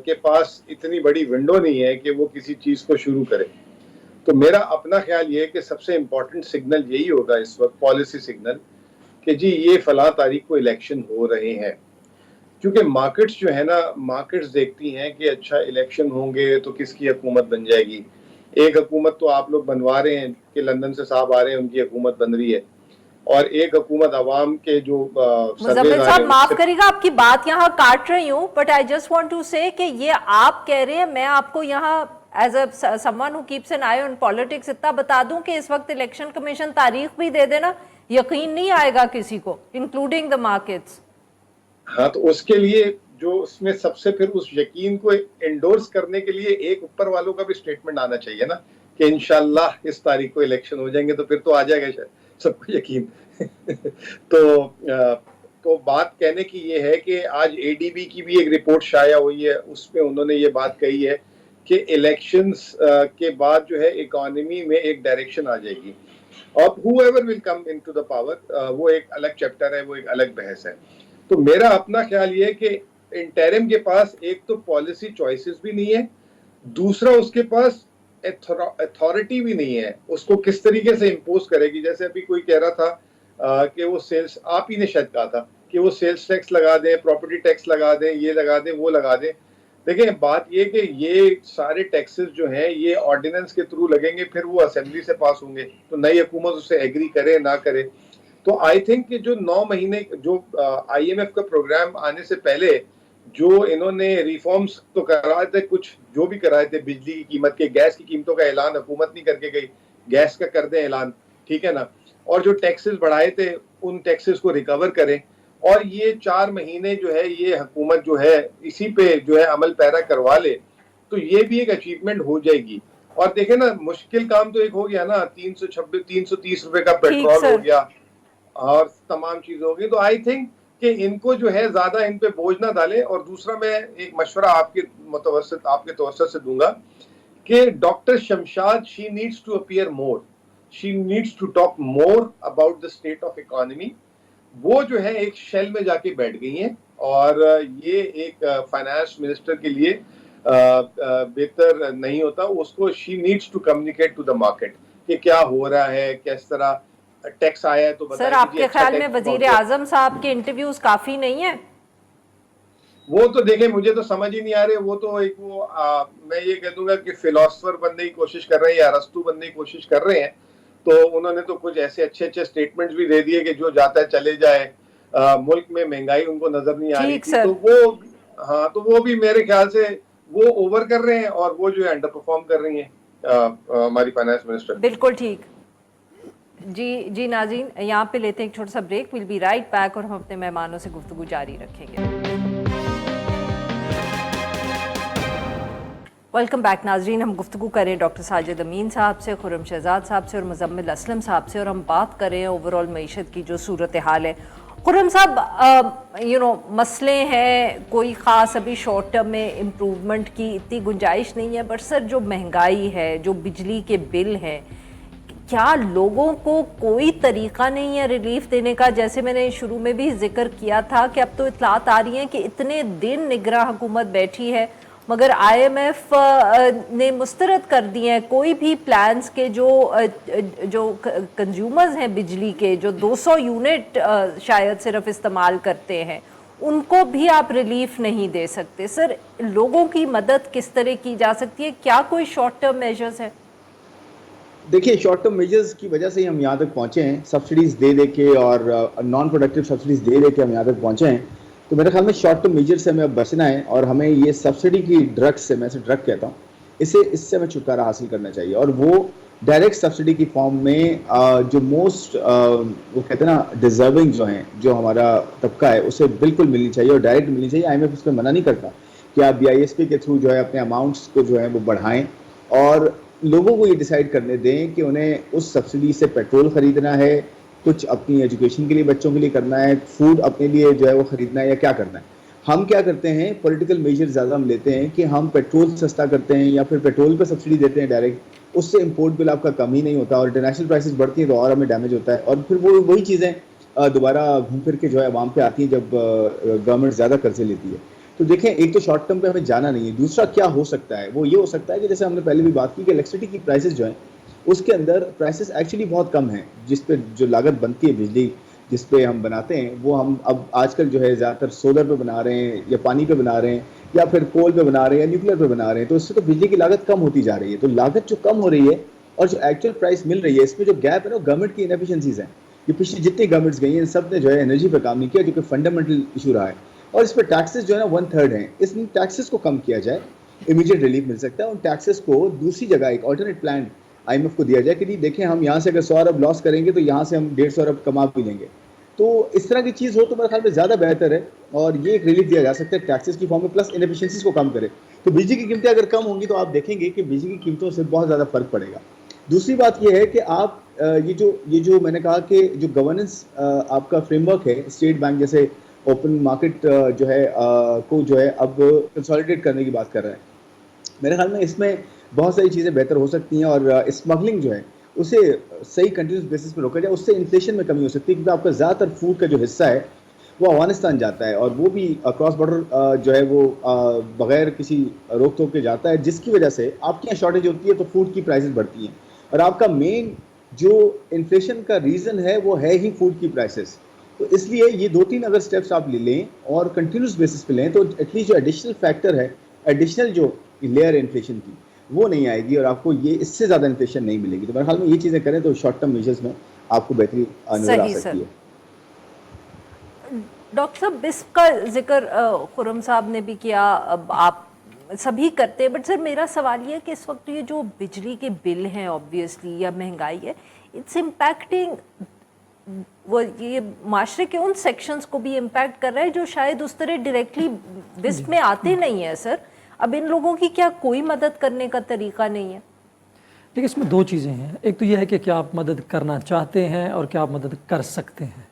Speaker 3: کے پاس اتنی بڑی ونڈو نہیں ہے کہ وہ کسی چیز کو شروع کرے. تو میرا اپنا خیال یہ ہے کہ سب سے امپورٹنٹ سگنل یہی ہوگا اس وقت, پالیسی سگنل, کہ جی یہ فلاں تاریخ کو الیکشن ہو رہے ہیں. کیونکہ مارکیٹس جو ہے نا, مارکیٹس دیکھتی ہیں کہ اچھا الیکشن ہوں گے تو کس کی حکومت بن جائے گی. ایک حکومت تو آپ لوگ بنوا رہے ہیں کہ لندن سے صاحب آ رہے ہیں, ان کی حکومت بن رہی ہے, اور ایک حکومت عوام کے جو
Speaker 1: مزمل صاحب معاف کریے گا آپ کی بات یہاں کاٹ رہی ہوں, but I just want to say کہ یہ آپ کہہ رہے ہیں, میں آپ کو یہاں as a someone who keeps an eye on politics اتنا بتا دوں کہ اس وقت الیکشن کمیشن تاریخ بھی دے دینا, یقین نہیں آئے گا کسی کو, انکلوڈنگ دا مارکیٹس.
Speaker 3: ہاں, تو اس کے لیے جو اس میں سب سے پھر اس یقین کو انڈورس کرنے کے لیے ایک اوپر والوں کا بھی سٹیٹمنٹ آنا چاہیے نا, کہ انشاءاللہ اس تاریخ کو الیکشن ہو جائیں گے, تو پھر تو آ جائے گا شاید سب کو یقین. تو بات کہنے کی یہ ہے کہ آج اے ڈی بی کی بھی ایک رپورٹ شائع ہوئی ہے, اس میں انہوں نے یہ بات کہی ہے کہ الیکشنز کے بعد جو ہے اکانومی میں ایک ڈائریکشن آ جائے گی. اب whoever will come into the power, وہ ایک الگ چیپٹر ہے, وہ ایک الگ بحث ہے. تو میرا اپنا خیال یہ ہے کہ انٹرم کے پاس ایک تو پالیسی چوائسز بھی نہیں ہے, دوسرا اس کے پاس اتھارٹی بھی نہیں ہے, اس کو کس طریقے سے امپوز کرے گی. جیسے ابھی کوئی کہہ رہا تھا کہ وہ سیلز, آپ ہی نے شاید کہا تھا کہ وہ سیلز ٹیکس لگا دیں, پراپرٹی ٹیکس لگا دیں, یہ لگا دیں, وہ لگا دیں. دیکھیں بات یہ کہ یہ سارے ٹیکسز جو ہیں یہ آرڈیننس کے تھرو لگیں گے, پھر وہ اسمبلی سے پاس ہوں گے, تو نئی حکومت اسے ایگری کرے نہ کرے. تو آئی تھنک کہ جو 9 مہینے جو آئی ایم ایف کا پروگرام آنے سے پہلے جو انہوں نے ریفارمز تو کرائے تھے, کچھ جو بھی کرائے تھے, بجلی کی قیمت کے, گیس کی قیمتوں کا اعلان حکومت نہیں کر کے گئی, گیس کا کر دیں اعلان, ٹھیک ہے نا, اور جو ٹیکسز بڑھائے تھے ان ٹیکسز کو ریکور کریں, اور یہ 4 مہینے جو ہے یہ حکومت جو ہے اسی پہ جو ہے عمل پیرا کروا لے, تو یہ بھی ایک اچیومنٹ ہو جائے گی. اور دیکھیں نا, مشکل کام تو ایک ہو گیا نا, 330 روپے کا پیٹرول ہو گیا اور تمام چیز ہوگی. تو آئی تھنک کہ ان کو جو ہے زیادہ ان پہ بوجھ نہ ڈالیں. اور دوسرا میں ایک مشورہ آپ کے توسط سے دوں گا کہ doctor Shamshad, she needs to appear more, she needs to talk more about the state of economy. وہ جو ہے ایک شیل میں جا کے بیٹھ گئی ہیں, اور یہ ایک فائنانس منسٹر کے لیے بہتر نہیں ہوتا. اس کو she needs to communicate to the market کہ کیا ہو رہا ہے, کس طرح ٹیکس آیا ہے. تو
Speaker 1: سر آپ کے خیال میں وزیر اعظم صاحب کے انٹرویوز کافی نہیں ہیں؟
Speaker 3: وہ تو دیکھیں مجھے تو سمجھ ہی نہیں آ رہے. وہ تو ایک میں یہ کہہ دوں گا کہ فلاسفر بننے کی کوشش کر رہے ہیں یا ارسطو بننے کی کوشش کر رہے ہیں. تو انہوں نے تو کچھ ایسے اچھے سٹیٹمنٹس بھی دے دیے کہ جو جاتا ہے چلے جائے, ملک میں مہنگائی ان کو نظر نہیں آ رہی تھی. تو وہ ہاں, تو وہ بھی میرے خیال سے وہ اوور کر رہے ہیں, اور وہ جو ہے انڈر پرفارم کر رہی ہیں ہماری فائنانس منسٹر.
Speaker 1: بالکل ٹھیک. جی ناظرین, یہاں پہ لیتے ہیں ایک چھوٹا سا break. We'll be right back, اور ہم اپنے مہمانوں سے گفتگو جاری رکھیں گے. ویلکم بیک ناظرین. ہم گفتگو کریں ڈاکٹر ساجد امین صاحب سے, خرم شہزاد صاحب سے اور مزمل اسلم صاحب سے, اور ہم بات کریں اوور آل معیشت کی جو صورتحال ہے. خرم صاحب, مسئلے ہیں, کوئی خاص ابھی شارٹ ٹرم میں امپروومنٹ کی اتنی گنجائش نہیں ہے, بٹ سر جو مہنگائی ہے, جو بجلی کے بل ہیں, کیا لوگوں کو کوئی طریقہ نہیں ہے ریلیف دینے کا؟ جیسے میں نے شروع میں بھی ذکر کیا تھا کہ اب تو اطلاعات آ رہی ہیں کہ اتنے دن نگراں حکومت بیٹھی ہے, مگر آئی ایم ایف نے مسترد کر دی ہیں کوئی بھی پلانز کے جو کنزیومرز ہیں بجلی کے, جو 200 یونٹ شاید صرف استعمال کرتے ہیں, ان کو بھی آپ ریلیف نہیں دے سکتے. سر لوگوں کی مدد کس طرح کی جا سکتی ہے؟ کیا کوئی شارٹ ٹرم میجرز ہیں؟
Speaker 4: دیکھیے, شارٹ ٹرم میجرز کی وجہ سے ہی ہم یہاں تک پہنچے ہیں, سبسڈیز دے کے اور نان پروڈکٹیو سبسڈیز دے کے ہم یہاں تک پہنچے ہیں. تو میرے خیال میں شارٹ ٹرم میجر سے ہمیں اب بچنا ہے, اور ہمیں یہ سبسڈی کی ڈرگ سے, میں اسے ڈرگ کہتا ہوں, اس سے ہمیں چھٹکارا حاصل کرنا چاہیے. اور وہ ڈائریکٹ سبسڈی کی فارم میں جو موسٹ وہ کہتے ہیں نا ڈیزرونگ جو ہیں, جو ہمارا طبقہ ہے, اسے بالکل ملنی چاہیے اور ڈائریکٹ ملنی چاہیے. آئی ایم ایف اس پہ منع نہیں کرتا کہ آپ BISP کے تھرو جو ہے اپنے اماؤنٹس کو جو ہے وہ بڑھائیں, اور لوگوں کو یہ ڈیسائیڈ کرنے دیں کہ انہیں اس سبسڈی سے پیٹرول خریدنا ہے, کچھ اپنی ایجوکیشن کے لیے بچوں کے لیے کرنا ہے, فوڈ اپنے لیے جو ہے وہ خریدنا ہے, یا کیا کرنا ہے. ہم کیا کرتے ہیں, پولیٹیکل میجر زیادہ ہم لیتے ہیں کہ ہم پیٹرول سستا کرتے ہیں یا پھر پیٹرول پہ سبسڈی دیتے ہیں ڈائریکٹ, اس سے امپورٹ بل آپ کا کم ہی نہیں ہوتا اور انٹرنیشنل پرائسز بڑھتی ہیں تو اور ہمیں ڈیمیج ہوتا ہے, اور پھر وہی چیزیں دوبارہ گھوم پھر کے جو ہے عوام پہ آتی ہیں جب گورنمنٹ زیادہ قرضے لیتی ہے. تو دیکھیں, ایک تو شارٹ ٹرم پہ ہمیں جانا نہیں ہے, دوسرا کیا ہو سکتا ہے وہ یہ ہو سکتا ہے کہ جیسے ہم نے پہلے بھی بات کی کہ الیکٹریسٹی کی پرائسز جو ہیں اس کے اندر پرائسز ایکچولی بہت کم ہیں, جس پہ جو لاگت بنتی ہے بجلی جس پہ ہم بناتے ہیں وہ ہم اب آج کل جو ہے زیادہ تر سولر پہ بنا رہے ہیں یا پانی پہ بنا رہے ہیں یا پھر کول پہ بنا رہے ہیں یا نیوکلیر پہ بنا رہے ہیں, تو اس سے تو بجلی کی لاگت کم ہوتی جا رہی ہے. تو لاگت جو کم ہو رہی ہے اور جو ایکچوئل پرائس مل رہی ہے اس میں جو گیپ ہے نا گورنمنٹ کی انیفیشنسیز ہیں. یہ پچھلی جتنی گورنمنٹس گئی ہیں ان سب نے جو ہے انرجی پہ کام نہیں کیا جو کہ فنڈامنٹل ایشو رہا ہے, اور اس پہ ٹیکسز جو ہے نا 1/3 ہیں. اس میں ٹیکسز کو کم کیا جائے, امیڈیٹ ریلیف مل سکتا ہے. ان ٹیکسز کو دوسری جگہ ایک آلٹرنیٹ پلان IMF کو دیا جائے کہ دیکھیں ہم یہاں سے اگر 100 ارب لاس کریں گے تو یہاں سے ہم 150 ارب کما بھی لیں گے. تو اس طرح کی چیز ہو تو میرے خیال میں زیادہ بہتر ہے, اور یہ ایک ریلیف دیا جا سکتا ہے ٹیکسز کی فارم میں, پلس انیفیشنسیز کو کم کرے. تو بجلی کی قیمتیں اگر کم ہوں گی تو آپ دیکھیں گے کہ بجلی کی قیمتوں سے بہت زیادہ فرق پڑے گا. دوسری بات یہ ہے کہ آپ یہ جو میں نے کہا کہ جو گورننس آپ کا فریم ورک ہے اسٹیٹ بینک جیسے اوپن مارکیٹ جو ہے کو جو ہے اب کنسالیڈیٹ کرنے کی بات کر رہے ہیں, میرے خیال میں اس میں بہت ساری چیزیں بہتر ہو سکتی ہیں, اور اسمگلنگ جو ہے اسے صحیح کنٹینیوس بیسس پہ روکا جائے. اس سے انفلیشن میں کمی ہو سکتی ہے کیونکہ آپ کا زیادہ تر فوڈ کا جو حصہ ہے وہ افغانستان جاتا ہے اور وہ بھی کراس بارڈر جو ہے وہ بغیر کسی روک ٹوک کے جاتا ہے, جس کی وجہ سے آپ کے یہاں شارٹیج ہوتی ہے تو فوڈ کی پرائسز بڑھتی ہیں. اور آپ کا مین جو انفلیشن کا ریزن ہے وہ ہے ہی فوڈ کی پرائسز. تو اس لیے یہ 2-3 اگر اسٹیپس آپ لے لیں اور کنٹینیوس بیسس پہ لیں تو ایٹ لیسٹ جو ایڈیشنل فیکٹر ہے, ایڈیشنل جو لیئر انفلیشن کی وہ نہیں آئے گی اور آپ کو یہ اس سے زیادہ انفلیشن نہیں ملے گی. تو میرے خیال میں یہ چیزیں کریں تو شارٹ ٹرم میجرز میں آپ کو بہتری نظر آ سکتی ہے.
Speaker 1: ڈاکٹر صاحب بسپ کا ذکر خرم صاحب نے بھی کیا, اب آپ سبھی کرتے ہیں, بٹ سر میرا سوال یہ ہے کہ اس وقت یہ جو بجلی کے بل ہیں آبویسلی یا مہنگائی ہے, اٹس امپیکٹنگ وہ یہ معاشرے کے ان سیکشنز کو بھی امپیکٹ کر رہا ہے جو شاید اس طرح ڈائریکٹلی بسپ میں آتے نہیں ہیں. سر اب ان لوگوں کی کیا کوئی مدد کرنے کا طریقہ نہیں ہے؟
Speaker 2: دیکھیں اس میں 2 چیزیں ہیں. ایک تو یہ ہے کہ کیا آپ مدد کرنا چاہتے ہیں اور کیا آپ مدد کر سکتے ہیں.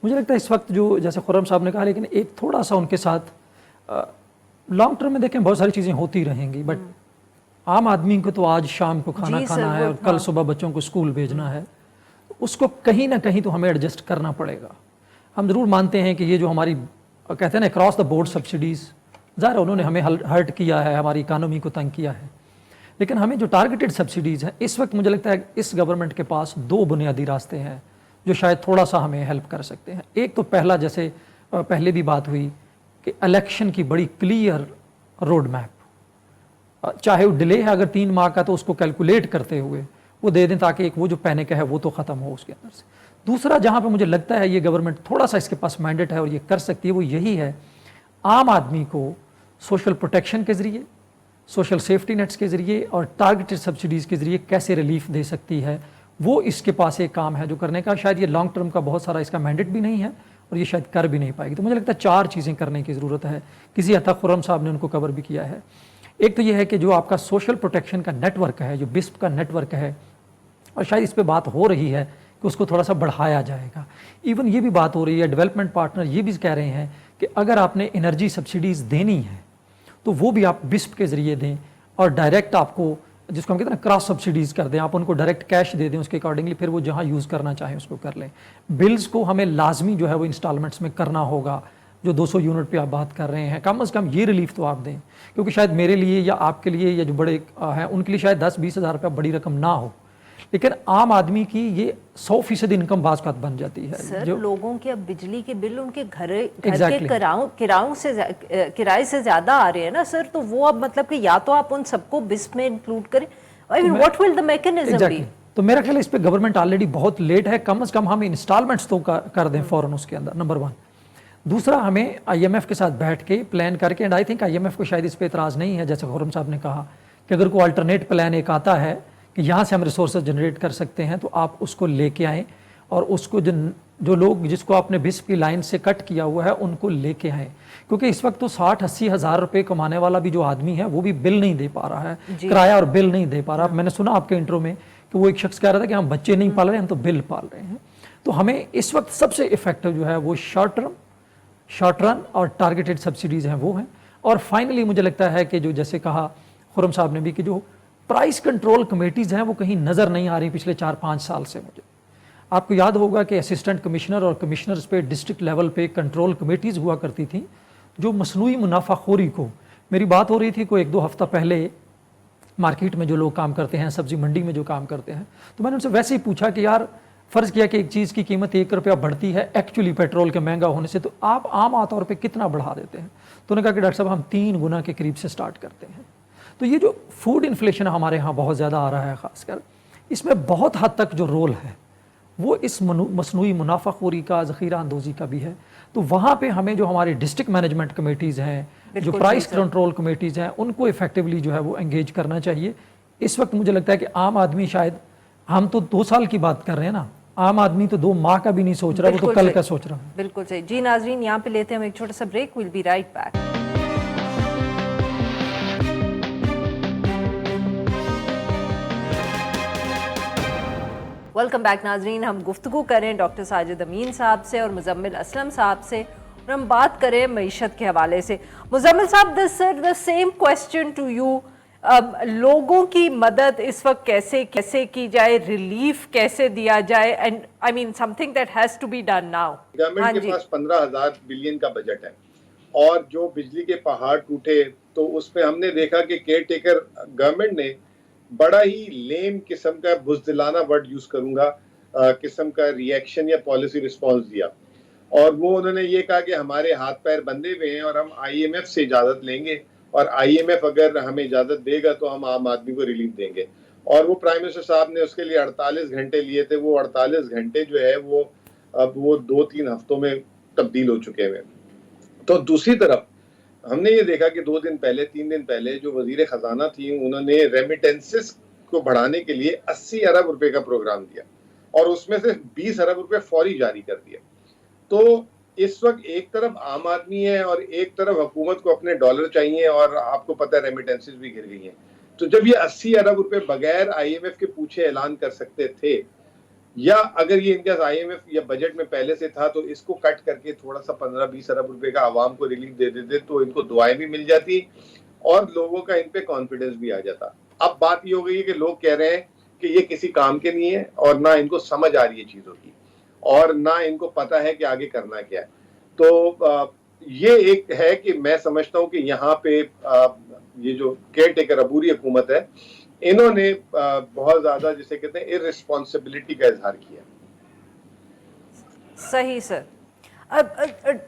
Speaker 2: مجھے لگتا ہے اس وقت جو جیسے خرم صاحب نے کہا, لیکن ایک تھوڑا سا ان کے ساتھ لانگ ٹرم میں دیکھیں بہت ساری چیزیں ہوتی رہیں گی, بٹ عام آدمی کو تو آج شام کو کھانا کھانا ہے اور کل صبح بچوں کو اسکول بھیجنا ہے, اس کو کہیں نہ کہیں تو ہمیں ایڈجسٹ کرنا پڑے گا. ہم ضرور مانتے ہیں کہ یہ جو ہماری کہتے ہیں نا اکراس دا بورڈ سبسڈیز, ظاہر انہوں نے ہمیں ہرٹ کیا ہے, ہماری اکانومی کو تنگ کیا ہے, لیکن ہمیں جو ٹارگیٹڈ سبسڈیز ہیں اس وقت مجھے لگتا ہے اس گورنمنٹ کے پاس 2 بنیادی راستے ہیں جو شاید تھوڑا سا ہمیں ہیلپ کر سکتے ہیں. ایک تو پہلا, جیسے پہلے بھی بات ہوئی کہ الیکشن کی بڑی کلیئر روڈ میپ, چاہے وہ ڈیلے ہے اگر 3 ماہ کا تو اس کو کیلکولیٹ کرتے ہوئے وہ دے دیں تاکہ ایک وہ جو پینک ہے وہ تو ختم ہو اس کے اندر سے. دوسرا جہاں پہ مجھے لگتا ہے یہ گورنمنٹ تھوڑا سا اس کے پاس مینڈیٹ ہے اور یہ کر سکتی ہے وہ یہی ہے, عام آدمی کو سوشل پروٹیکشن کے ذریعے, سوشل سیفٹی نیٹس کے ذریعے اور ٹارگیٹڈ سبسڈیز کے ذریعے کیسے ریلیف دے سکتی ہے. وہ اس کے پاس ایک کام ہے جو کرنے کا, شاید یہ لانگ ٹرم کا بہت سارا اس کا مینڈیٹ بھی نہیں ہے اور یہ شاید کر بھی نہیں پائے گی. تو مجھے لگتا ہے 4 چیزیں کرنے کی ضرورت ہے, کسی حد تک خرم صاحب نے ان کو کور بھی کیا ہے. ایک تو یہ ہے کہ جو آپ کا سوشل پروٹیکشن کا نیٹ ورک ہے, جو بسپ کا نیٹ ورک ہے, اور شاید اس پہ بات ہو رہی ہے کہ اس کو تھوڑا سا بڑھایا جائے گا. ایون یہ بھی بات ہو رہی ہے, ڈیولپمنٹ پارٹنر یہ بھی کہہ رہے ہیں کہ اگر آپ نے انرجی سبسڈیز دینی ہے تو وہ بھی آپ بسپ کے ذریعے دیں, اور ڈائریکٹ آپ کو جس کو ہم کہتے ہیں نا کراس سبسڈیز کر دیں, آپ ان کو ڈائریکٹ کیش دے دیں, اس کے اکارڈنگلی پھر وہ جہاں یوز کرنا چاہیں اس کو کر لیں. بلز کو ہمیں لازمی جو ہے وہ انسٹالمنٹس میں کرنا ہوگا, جو 200 یونٹ پہ آپ بات کر رہے ہیں, کم از کم یہ ریلیف تو آپ دیں, کیونکہ شاید میرے لیے یا آپ کے لیے یا جو بڑے ہیں ان کے لیے شاید 10-20 ہزار روپیہ بڑی رقم نہ ہو, لیکن عام آدمی کی یہ 100% انکم بعض کا بن جاتی ہے.
Speaker 1: سر لوگوں کے اب بجلی کے بل ان کے گھر
Speaker 2: Exactly.
Speaker 1: کے کرائے سے زیادہ آ رہے ہیں نا سر, تو وہ اب مطلب کہ یا تو آپ ان سب کو بسپ میں انکلوڈ کریں, what will the mechanism be?
Speaker 2: تو میرا خیال ہے اس پہ گورنمنٹ آلریڈی بہت لیٹ ہے, کم از کم ہم انسٹالمنٹس تو کر دیں فوراً اس کے اندر, نمبر 1. دوسرا, ہمیں IMF کے ساتھ بیٹھ کے پلان کر کے, اینڈ آئی تھنک IMF کو شاید اس پہ اعتراض نہیں ہے, جیسے خرم صاحب نے کہا کہ اگر کوئی الٹرنیٹ پلان ایک آتا ہے کہ یہاں سے ہم ریسورسز جنریٹ کر سکتے ہیں تو آپ اس کو لے کے آئیں, اور اس کو جو لوگ جس کو آپ نے بسپ کی لائن سے کٹ کیا ہوا ہے ان کو لے کے آئیں, کیونکہ اس وقت تو 60-80 ہزار روپے کمانے والا بھی جو آدمی ہے وہ بھی بل نہیں دے پا رہا ہے, کرایہ اور بل نہیں دے پا رہا. میں نے سنا آپ کے انٹرو میں کہ وہ ایک شخص کہہ رہا تھا کہ ہم بچے نہیں پال رہے ہیں, ہم تو بل پال رہے ہیں. تو ہمیں اس وقت سب سے افیکٹو جو ہے وہ شارٹ ٹرم शॉर्ट रन और टारगेटेड सब्सिडीज़ हैं वो हैं। और फाइनली मुझे लगता है कि जो जैसे कहा खुर्रम साहब ने भी कि जो प्राइस कंट्रोल कमेटीज़ हैं वो कहीं नज़र नहीं आ रही पिछले 4-5 साल से। मुझे आपको याद होगा कि असिस्टेंट कमिश्नर और कमिश्नर्स पे डिस्ट्रिक्ट लेवल पे कंट्रोल कमेटीज़ हुआ करती थी जो मसनूई मुनाफाखोरी को, मेरी बात हो रही थी कोई 1-2 हफ्ता पहले मार्केट में जो लोग काम करते हैं, सब्जी मंडी में जो काम करते हैं, तो मैंने उनसे वैसे ही पूछा कि यार फ़र्ज़ किया कि एक चीज़ की कीमत 1 रुपया बढ़ती है एक्चुअली पेट्रोल के महंगा होने से, तो आप आम तौर पे कितना बढ़ा देते हैं? तो उन्होंने कहा कि डॉक्टर साहब हम 3 गुना के करीब से स्टार्ट करते हैं। तो ये जो फूड इन्फ्लेशन हमारे यहाँ बहुत ज़्यादा आ रहा है ख़ासकर, इसमें बहुत हद तक जो रोल है वो इस मसनूई मुनाफाखोरी का, ज़ख़ीरा अंदोज़ी का भी है। तो वहाँ पे हमें जो हमारे डिस्ट्रिक्ट मैनेजमेंट कमेटीज़ हैं, जो प्राइस कंट्रोल कमेटीज़ हैं, उनको इफेक्टिवली जो है वो एंगेज करना चाहिए। इस वक्त मुझे लगता है कि आम आदमी, शायद हम तो 2 साल की बात कर रहे हैं ना, आम आदमी तो 2 माह का भी नहीं सोच रहा, वो तो कल का सोच रहा है।
Speaker 1: बिल्कुल सही जी। नाजरीन यहाँ पे लेते हैं हम एक छोटा सा break, we'll be right back. Welcome back नाजरीन, हम गुफ्तगू करें डॉक्टर साजिद अमीन साहब से और मुजम्मिल असलम साहब से, और हम बात करें मईशत के हवाले से। मुजम्मिल साहब, the same question to you, लोगों की मदद इस वक्त कैसे की जाए, रिलीफ कैसे दिया जाए, and I mean something that has to be done now.
Speaker 3: Government के पास 15,000 बिलियन का बजट है, और जो बिजली के पहाड़ टूटे तो उसमें हमने देखा कि केयर टेकर गवर्नमेंट ने बड़ा ही लेम किस्म का, बुज़दिलाना वर्ड यूज करूंगा, किस्म का रिएक्शन या पॉलिसी रिस्पॉन्स दिया। और वो उन्होंने ये कहा कि हमारे हाथ पैर बंधे हुए हैं और हम IMF से इजाज़त लेंगे, और IMF अगर हमें इजाज़त देगा तो हम आम आदमी को रिलीफ देंगे। और वो प्राइम मिनिस्टर साहब ने उसके लिए 48 घंटे लिए थे। वो 48 घंटे जो है वो अब वो 2-3 हफ्तों में तब्दील हो चुके हैं। तो दूसरी तरफ हमने ये देखा कि 2 दिन पहले, 3 दिन पहले जो वजीर खजाना थी, उन्होंने रेमिटेंसेस को बढ़ाने के लिए 80 अरब रुपए का प्रोग्राम दिया, और उसमें से 20 अरब रुपए फौरी जारी कर दिया। तो इस वक्त एक तरफ आम आदमी है और एक तरफ हुकूमत को अपने डॉलर चाहिए, और आपको पता है रेमिटेंसेस भी गिर गई हैं। तो जब ये 80 अरब रुपए बगैर IMF के पूछे ऐलान कर सकते थे, या अगर ये इनके IMF या बजट में पहले से था, तो इसको कट करके थोड़ा सा 15-20 अरब रुपए का आवाम को रिलीफ दे देते तो इनको दुआएं भी मिल जाती और लोगों का इन पे कॉन्फिडेंस भी आ जाता। अब बात ये हो गई है कि लोग कह रहे हैं कि ये किसी काम के नहीं है, और ना इनको समझ आ रही है चीजों की, और ना इनको पता है कि आगे करना क्या है। तो ये एक है कि मैं समझता हूँ कि यहाँ पे ये जो केयर टेकर अबूरी हुकूमत है, इन्होंने बहुत ज्यादा जिसे कहते हैं इररिस्पॉन्सिबिलिटी का इजहार किया।
Speaker 1: सही सर।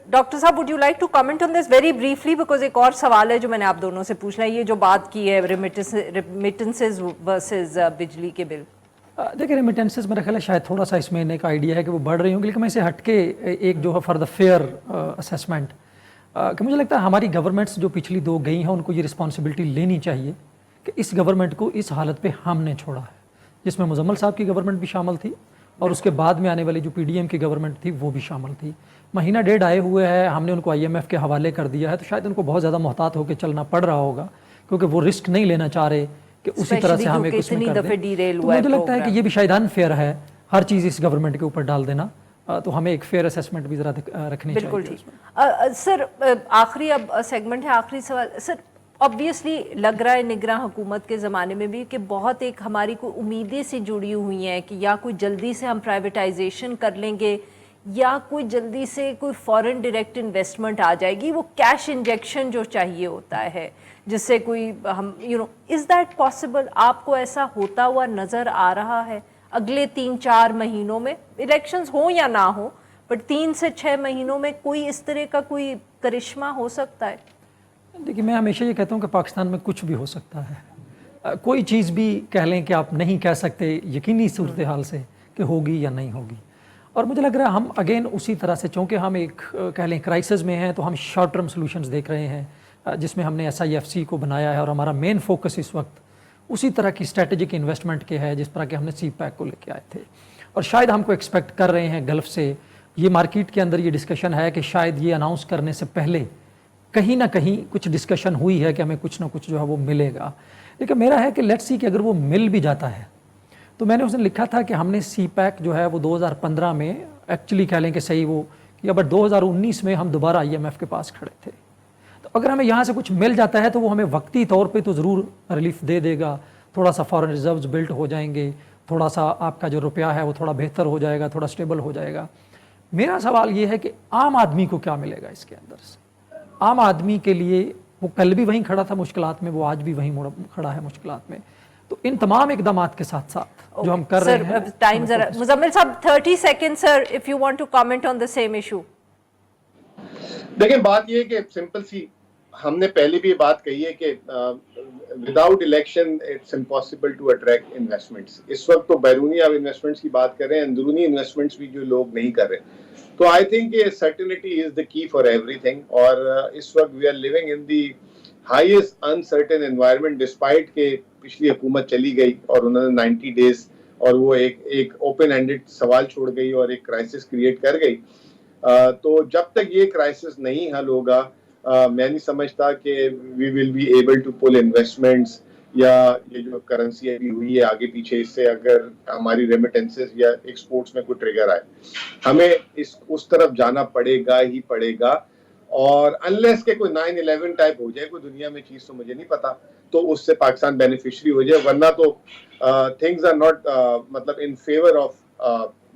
Speaker 1: डॉक्टर साहब, would you like to comment on this very briefly, because एक और सवाल है जो मैंने आप दोनों से पूछना है, ये जो बात की है रेमिटेंसेस वर्सेस बिजली के बिल।
Speaker 2: देखिए, रेमिटेंसेस मेरा ख्याल है शायद थोड़ा सा इसमें एक आइडिया है कि वो बढ़ रही होंगी, लेकिन मैं इसे हटके एक जो है फॉर द फेयर असेसमेंट, कि मुझे लगता है हमारी गवर्नमेंट्स जो पिछली 2 गई हैं उनको ये रिस्पॉन्सिबिलिटी लेनी चाहिए कि इस गवर्नमेंट को इस हालत पे हमने छोड़ा है, जिसमें मुजम्मिल साहब की गवर्नमेंट भी शामिल थी और उसके बाद में आने वाली जो PDM की गवर्नमेंट थी वो भी शामिल थी। महीना 1.5 आए हुए हैं, हमने उनको IMF के हवाले कर दिया है, तो शायद उनको बहुत ज़्यादा मोहतात होकर चलना पड़ रहा होगा, क्योंकि वो रिस्क नहीं लेना चाह रहे कि उसी तरह से हमें कुछ नहीं कर दें। तो मुझे लगता है कि ये भी शायद अनफेयर है हर चीज़ इस गवर्नमेंट के ऊपर डाल देना, तो हमें एक फेयर असेसमेंट भी ज़रा रखनी चाहिए।
Speaker 1: बिल्कुल ठीक। सर, आखिरी अब सेगमेंट है, आखिरी सवाल सर। ऑब्वियसली लग रहा है निगरान हुकूमत के ज़माने में भी कि बहुत एक हमारी कोई उम्मीदें सी जुड़ी हुई हैं कि या कोई जल्दी से हम प्राइवेटाइजेशन कर लेंगे, या कोई जल्दी से कोई फॉरेन डायरेक्ट इन्वेस्टमेंट आ जाएगी, वो कैश इंजेक्शन जो चाहिए होता है जिससे कोई हम इज़ दैट पॉसिबल? आपको ऐसा होता हुआ नज़र आ रहा है अगले 3-4 महीनों में, इलेक्शंस हो या ना हो, बट 3 से 6 महीनों में कोई इस तरह का कोई करिश्मा हो सकता है?
Speaker 2: देखिए, मैं हमेशा ये कहता हूँ कि पाकिस्तान में कुछ भी हो सकता है, कोई चीज़ भी कह लें कि आप नहीं कह सकते यकीनी सूरत हाल से कि होगी या नहीं होगी। और मुझे लग रहा है हम अगेन उसी तरह से, चूँकि हम एक कह लें क्राइसिस में हैं, तो हम शॉर्ट टर्म सोल्यूशंस देख रहे हैं, जिसमें हमने SIFC को बनाया है, और हमारा मेन फोकस इस वक्त उसी तरह की स्ट्रेटेजिक इन्वेस्टमेंट के है जिस तरह के हमने CPEC को लेके आए थे। और शायद हमको एक्सपेक्ट कर रहे हैं गल्फ़ से, ये मार्केट के अंदर ये डिस्कशन है कि शायद ये अनाउंस करने से पहले कहीं ना कहीं कुछ डिस्कशन हुई है कि हमें कुछ ना कुछ जो है वो मिलेगा। लेकिन मेरा है कि लेट्स सी कि अगर वो मिल भी जाता है, तो मैंने उसने लिखा था कि हमने CPEC जो है वो 2015 में एक्चुअली कह लें कि सही वो दिया, बट 2019 में हम दोबारा IMF के पास खड़े थे। तो अगर हमें यहाँ से कुछ मिल जाता है तो वो हमें वक्ती तौर पे तो ज़रूर रिलीफ दे देगा, थोड़ा सा फॉरेन रिजर्व्स बिल्ट हो जाएंगे, थोड़ा सा आपका जो रुपया है वो थोड़ा बेहतर हो जाएगा, थोड़ा स्टेबल हो जाएगा। मेरा सवाल ये है कि आम आदमी को क्या मिलेगा इसके अंदर से? आम आदमी के लिए, वो कल भी वहीं खड़ा था मुश्किलात में, वो आज भी वहीं खड़ा है मुश्किलात में। तो इन तमाम इकदामात के साथ साथ जो हम कर रहे हैं,
Speaker 1: टाइम जरा मुजम्मिल साहब 30 second sir, if you want to comment on the same issue.
Speaker 3: देखिए बात ये है कि सिंपल सी, हमने पहले भी ये बात कही है कि without election it's impossible to attract investments. इस वक्त तो बैरूनी आप इन्वेस्टमेंट्स की बात कर रहे हैं, अंदरूनी इन्वेस्टमेंट्स भी जो लोग नहीं कर रहे। तो आई थिंक ये certainty is the key for everything, और इस वक्त we are living in the highest uncertain environment, despite के पिछली हुकूमत चली गई और उन्होंने 90 डेज और वो एक ओपन एंडेड सवाल छोड़ गई और एक क्राइसिस क्रिएट कर गई। तो जब तक ये क्राइसिस नहीं हल होगा, मैं नहीं समझता कि we will be able to pull investments, या ये जो करेंसी अभी हुई है आगे पीछे, इससे अगर हमारी रेमिटेंसेस या एक्सपोर्ट्स में कोई ट्रिगर आए, हमें उस तरफ जाना पड़ेगा ही पड़ेगा। और अनलेस के कोई 9/11 टाइप हो जाए कोई दुनिया में चीज, तो मुझे नहीं पता, तो उससे पाकिस्तान बेनिफिशियरी हो जाए, वरना तो थिंग्स आर नॉट मतलब in favour of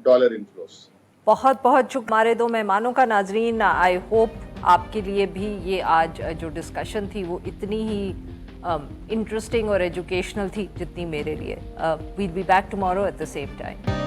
Speaker 3: dollar inflows.
Speaker 1: बहुत बहुत शुक्रिया हमारे दो मेहमानों का। नाजरीन, आई होप आपके लिए भी ये आज जो डिस्कशन थी वो इतनी ही इंटरेस्टिंग और एजुकेशनल थी जितनी मेरे लिए। We'll be back tomorrow at the same time.